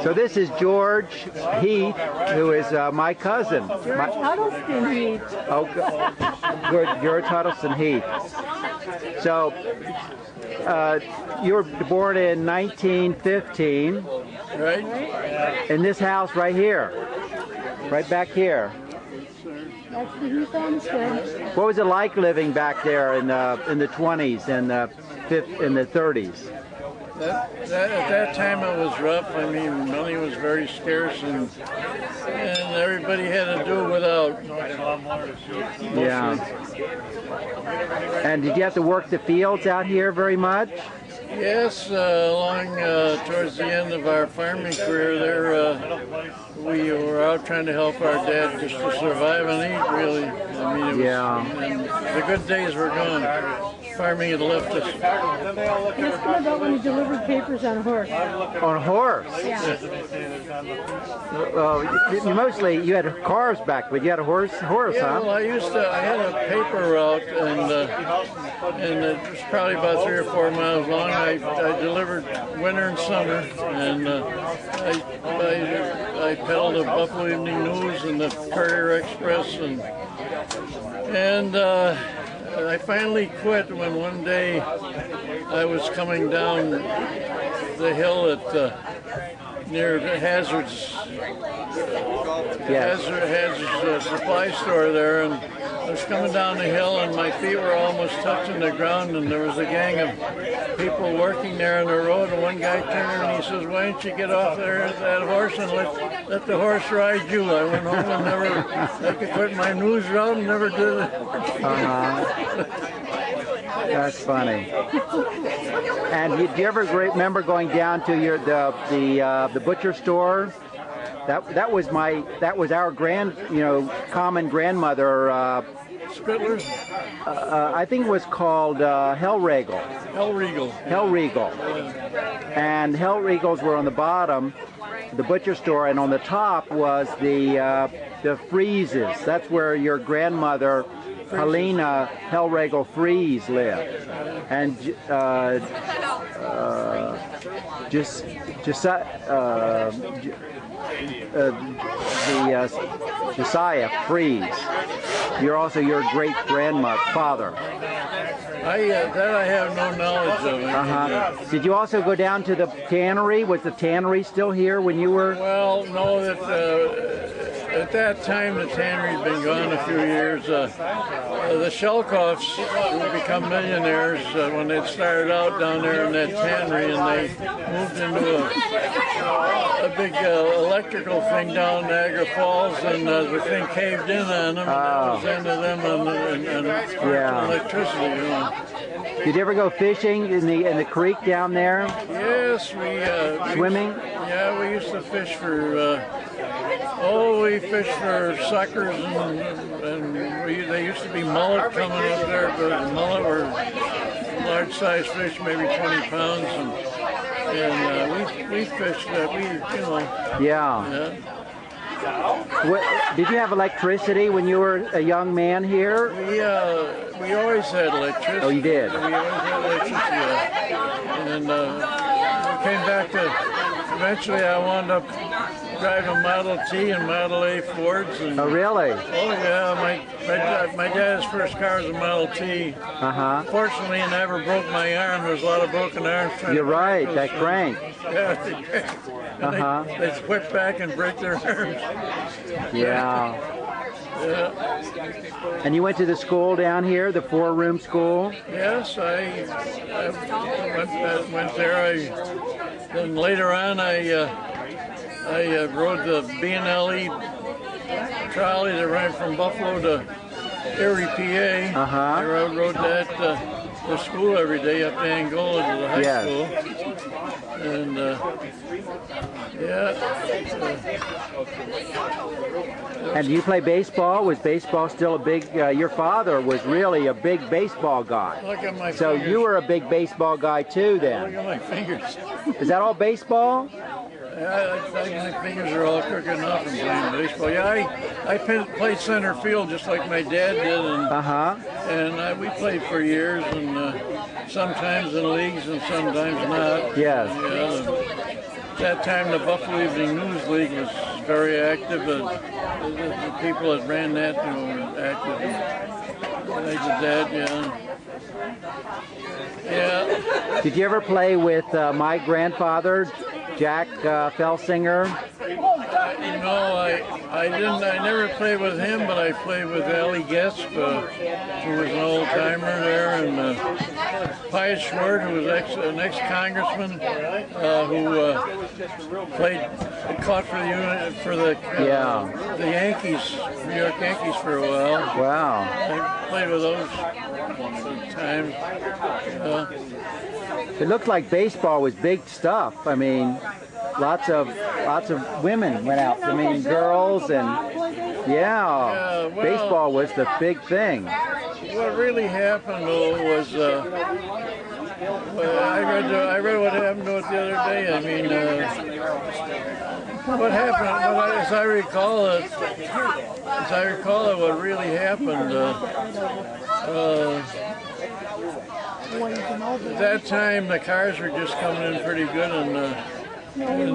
So this is George Heath, who is my cousin. George Huddleston Heath. Oh, good, George Huddleston Heath. So you were born in 1915, Right? in this house right here, right back here. That's the Heath homestead. What was it like living back there in the 20s and in the 30s? At that time it was rough. I mean, money was very scarce, and everybody had to do without. Yeah. And did you have to work the fields out here very much? Yes, along towards the end of our farming career there, we were out trying to help our dad just to survive and eat, really. I mean, it was, and the good days were gone. Farming had left us. Ask him about when you delivered papers on a horse. On a horse? Yeah. Mostly you had cars back, but you had a horse, Yeah, huh? well, I had a paper route, and it was probably about 3 or 4 miles long. I delivered winter and summer, and I peddled the Buffalo Evening News and the Courier Express, and I finally quit when one day I was coming down the hill at near Hazard's supply store there, and I was coming down the hill and my feet were almost touching the ground, and there was a gang of people working there on the road, and one guy turned and he says, "Why don't you get off there that horse and let the horse ride you?" I went home and I could quit my news route and never did it. That's funny. And do you ever remember going down to the butcher store? That was our common grandmother. Spittler's? I think it was called Hellregal. Hellregal. And Hellregals were on the bottom, the butcher store, and on the top was the freezes. That's where your grandmother Helena Hellregal Freeze lived, and Josiah Freeze. You're also your great father. That I have no knowledge of. Did you also go down to the tannery? Was the tannery still here when you were? Well, no. At that time, the tannery had been gone a few years. The Shelkoffs would become millionaires when they started out down there in that tannery, and they moved into a big electrical thing down Niagara Falls, and the thing caved in on them, and that was the end of them and electricity. You know. Did you ever go fishing in the creek down there? Yes, swimming. Yeah, we used to fish for. We fished for suckers, and they used to be mullet coming up there, but mullet were large-sized fish, maybe 20 pounds, and we fished that. Yeah. Did you have electricity when you were a young man here? We always had electricity. Oh, you did? We always had electricity, and we came back to. Eventually, I wound up driving Model T and Model A Fords. And, oh, really? Oh, yeah. My dad's first car was a Model T. Fortunately, I never broke my arm. There's a lot of broken arms. You're right. That crank. Yeah, they crank. They whip back and break their arms. Yeah. Yeah. And you went to the school down here, the 4-room school? Yes, I went there. Then later on, I rode the B&LE trolley that ran from Buffalo to Erie, PA. I rode that to school every day up to Angola to the high school. And and do you play baseball? Was baseball still a big? Your father was really a big baseball guy. Look at my so fingers. You were a big baseball guy too, then. Look at my fingers. Is that all baseball? My fingers are all crooked enough from playing baseball. Yeah, I played center field just like my dad did, and we played for years, and sometimes in leagues and sometimes not. Yes. At that time, the Buffalo Evening News League was very active. The people that ran that, were active. I did that, yeah. Yeah. Did you ever play with my grandfather, Jack Felsinger? I didn't. I never played with him, but I played with Allie Gesp, who was an old timer there, and Pius Schwartz, who was an ex-congressman, who caught for the Yankees, New York Yankees, for a while. Wow. I played with those times. It looked like baseball was big stuff. I mean, lots of women went out. I mean, girls and baseball was the big thing. What really happened though was I read what happened to it the other day. I mean, what happened? As I recall it, what really happened. At that time, the cars were just coming in pretty good, and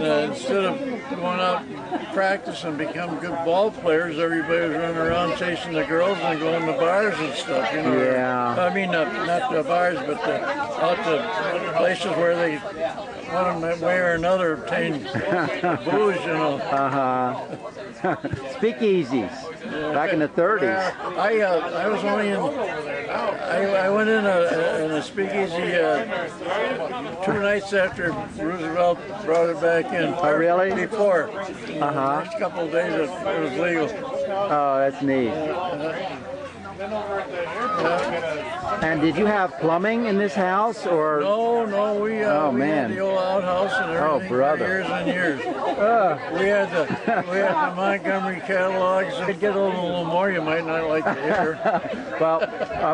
instead of going out and practice and become good ball players, everybody was running around chasing the girls and going to bars and stuff, Yeah. I mean, not the bars, but out to places where they, one way or another, obtained booze, Speakeasies back in the 30s. I was only in. I went in a speakeasy 2 nights after Roosevelt brought it back in. Oh, really? Before. Next couple of days it was legal. Oh, that's neat. And did you have plumbing in this house, or? No, we had the old outhouse and everything for years and years. We had the Montgomery catalogs. I'd get a little more you might not like to hear. Well,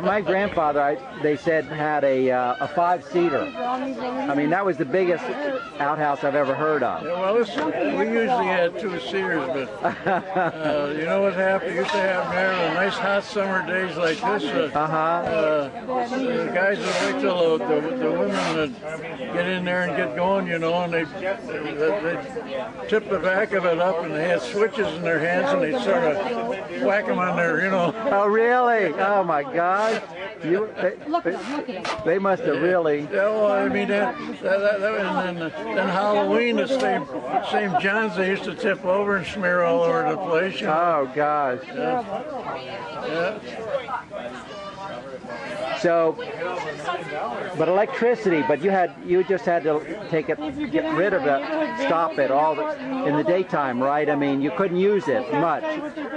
my grandfather, they said, had a 5-seater. I mean, that was the biggest outhouse I've ever heard of. Yeah, well, we usually had 2-seaters, but you know what happened? Used to have there on nice hot summer days like this. The guys would wait till the women would get in there and get going, and they'd tip the back of it up, and they had switches in their hands, and they'd sort of whack them on there, Oh, really? Oh, my God. They must have really. Yeah, well, I mean, then Halloween, the same Johns they used to tip over and smear all over the place. Oh, gosh. Yeah. So, but electricity, but you just had to get rid of it, stop it all in the daytime, right? I mean, you couldn't use it much.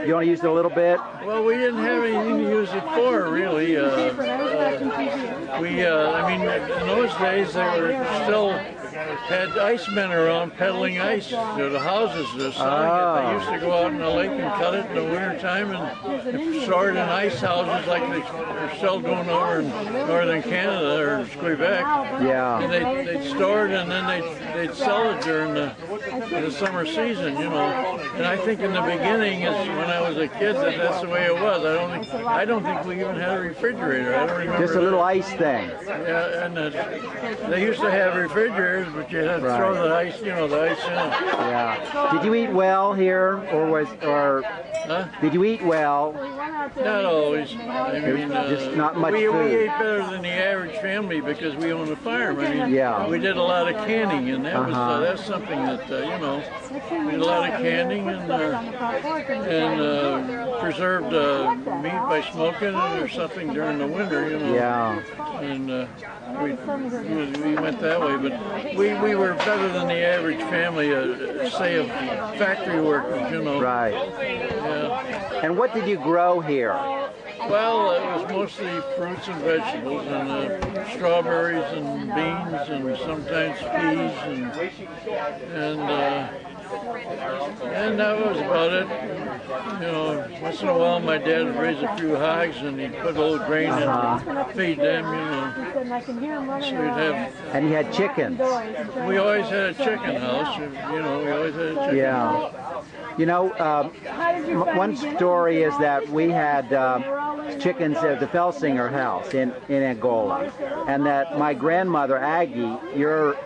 You only used it a little bit? Well, we didn't have anything to use it for, really. I mean, in those days, they were still had icemen around peddling ice to the houses. They used to go out in the lake and cut it in the wintertime and store it in ice houses like they're still doing over in northern Canada or Quebec. Yeah. And they'd store it and then they'd sell it during the summer season, And I think in the beginning, when I was a kid, that's the way it was. I don't think we even had a refrigerator. I don't remember. Just a little ice thing. Yeah, and they used to have refrigerators, but you had to throw the ice, the ice in it. Yeah. Did you eat well here, did you eat well? Not always. I mean, just not much we food. We ate better than the average family because we own a farm. I mean, we did a lot of canning, and that's something that we did a lot of canning and preserved meat by smoking it or something during the winter. Yeah. And we went that way, but we were better than the average family, say of factory workers. Right. Yeah. And what did you grow here? Well, it was mostly fruits and vegetables, and strawberries and beans, and sometimes peas, and that was about it. Once in a while, my dad would raise a few hogs, and he'd put a little grain in and feed them. So we'd have. And you had chickens. We always had a chicken house. We always had a chicken house. One story is that we had chickens at the Felsinger house in Angola, and that my grandmother Aggie, your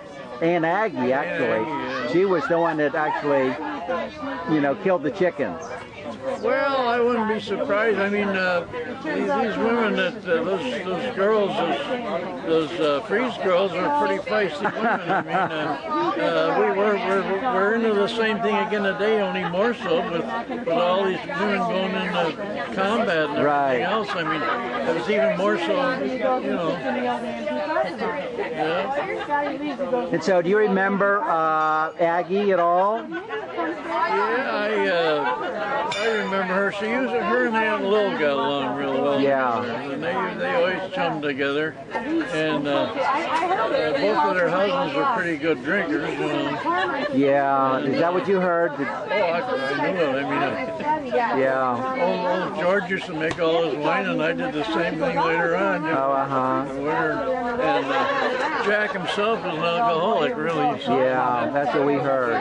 Aunt Aggie, actually. She was the one that actually, you know, killed the chickens. Well, I wouldn't be surprised. I mean, these women, those girls, those freeze girls are pretty feisty women. I mean, we're into the same thing again today, only more so with all these women going into combat and everything else. I mean, it was even more so, you know. Yeah. And so, do you remember Aggie at all? Yeah, I remember her. Her and Aunt Lil got along real well. Yeah. And they always chummed together. And both of their husbands were pretty good drinkers, you know. Yeah. Is that what you heard? I knew it. I mean, yeah. Old George used to make all his wine, and I did the same thing later on. You know, and Jack himself was an alcoholic, really. So. Yeah, that's what we heard.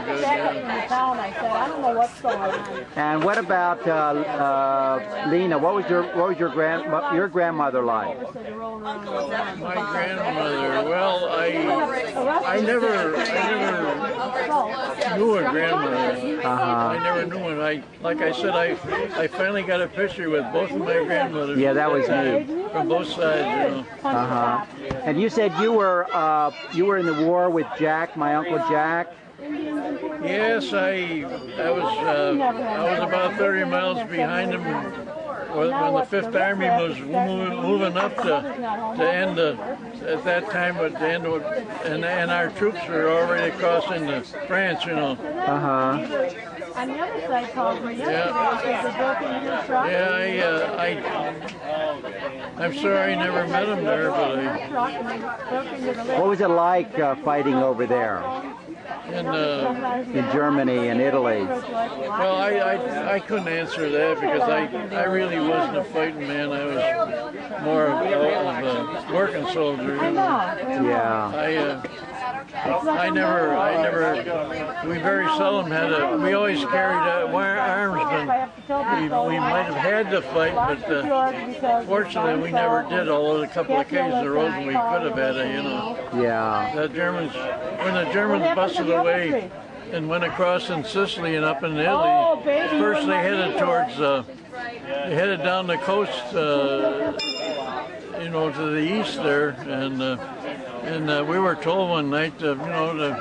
And what about Lena? What was your grandmother like? My grandmother. Well, I never knew a grandmother. I never knew one. Like I said, I finally got a picture with both of my grandmothers. Yeah, that was neat. From both sides, you know. And you said you were in the war with Jack, my Uncle Jack. Yes, I was about 30 miles behind him when the Fifth Army was moving up to end at that time, and our troops were already crossing the France, you know. On the other side called me yesterday because they broke into your truck. I'm sorry I never met him there, but What was it like fighting over there? In Germany and Italy. Well, I couldn't answer that because I really wasn't a fighting man. I was more of a working soldier. You know? Yeah. We very seldom had we always carried arms, but we might have had to fight, but fortunately we never did, although a couple of occasions arose when we could have had it, you know. Yeah. When the Germans busted away and went across in Sicily and up in Italy, first they headed down the coast, you know, to the east there, and we were told one night, you know, to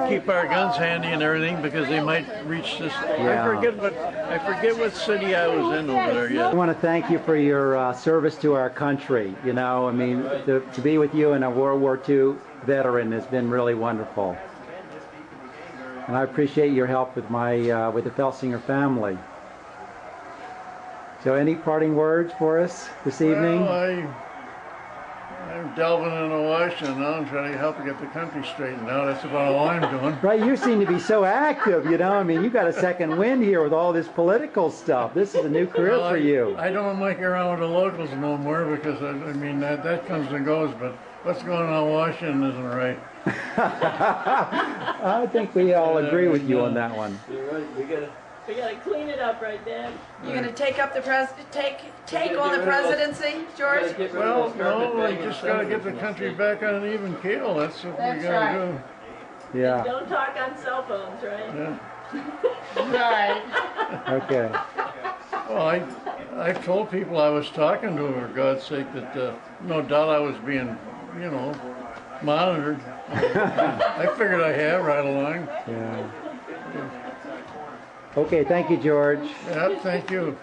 keep our guns handy and everything because they might reach this. I forget what city I was in over there yet. I want to thank you for your service to our country. You know, I mean, to be with you and a World War II veteran has been really wonderful. And I appreciate your help with with the Felsinger family. So, any parting words for us this evening? Well, I'm delving into Washington now and trying to help get the country straightened out. That's about all I'm doing. Right, you seem to be so active, you know. I mean, you got a second wind here with all this political stuff. This is a new career for you. I don't like around with the locals no more because, I mean, that comes and goes, but what's going on in Washington isn't right. I think we all agree with you on that one. You're right. We gotta clean it up, right, Dad? You're gonna take up the take on the presidency, George? Well, no, we just gotta get the country back on an even keel. That's what we gotta do. Yeah. Don't talk on cell phones, right? Yeah. Right. Okay. Well, I've told people I was talking to her, for God's sake, that no doubt I was being, you know, monitored. I figured I have right along. Yeah. Okay, thank you, George. Yeah, thank you.